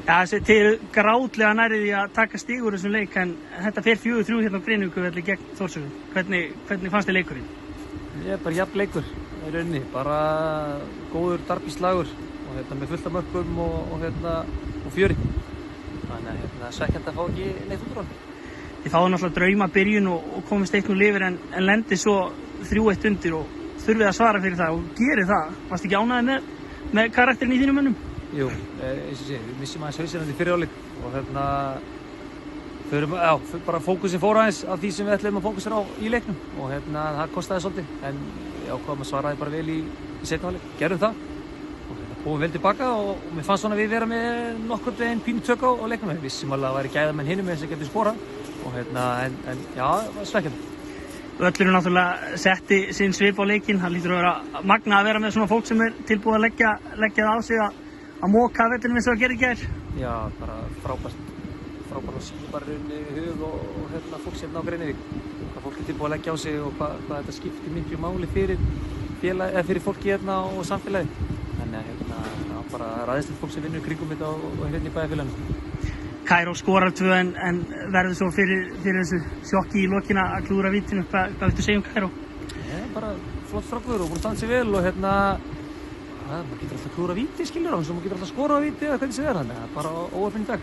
Ja, þið eru grátlega nærri því að taka stig úr þessum leik en þetta fer 4-3 hérna á Grenivíkurvelli gegn Þórsurum. Hvernig fannst þér leikurinn? Ég bara jafn leikur í rauninni, bara góður darbíslagur og með fullt af mörkum og fjöri. Þannig að svekkjandi að fá ekki neitt út úr honum. Þið fáðu náttúrulega drauma byrjun og komist 1-0 yfir en lendi svo 3-1 undir og þurfið að svara fyrir það og gerir það. Varst ekki ánægður með karakterinn í þínum mönnum? Jú, eins og sé, við missum aðeins hausinn í fyrri hálfleik og bara fókusin fór aðeins af því sem við ætluðum að fókusera á í leiknum og það kostaði svolítið en ákváðum að svaraði bara vel í seinni hálfleik, gerðum það og komum vel tilbaka og mér fannst svona að við vera með nokkurn veginn pínu tök á leiknum. Við vissum alveg að það væri gæðamenn hinum með þess að geta skorað og en já, það var svekkjandi. Völlurinn náttúrulega setti sinn svip á leikinn, það lítur að vera magna að vera með svona fólk sem tilbúið að leggja það á sig að móka vellinum eins og að gera í gær. Já, bara frábært að sýna bara raunni hug og fólk sem á Grenivík. Hvað fólk tilbúið að leggja á sig og hvað þetta skiptir miklu máli fyrir fólki og samfélagi. Þannig að bara ræðislegt fólk sem vinnur kringum þetta og í bæjarfélaginu. Kaíró skorar 2 en verður svo fyrir þessu sjokki í lokina að klúðra vítinu. Hvað viltu segja Kaíró? Bara flott strákur og búin að standa sig vel og maður getur alltaf klúðra víti, skilur hann, svo maður getur alltaf skorað á víti eða hvernig sem er hann, bara óöfinn dag.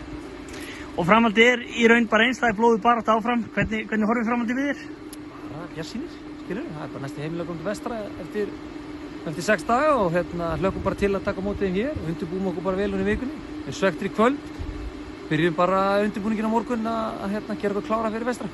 Og framhaldið í raun bara eins, það blóðið barátta áfram. Hvernig horfir framhaldið við þér? Bara bjartsýnir, skilur, það bara næsti heimilega komið til vestra eftir 6 daga og hlökkum bara til að taka mótið þeim hér og undirbúum okkur bara vel í vikunni. Við svekktir í kvöld, byrjum bara undirbúningin á morgun að gera okkur klára fyrir vestra.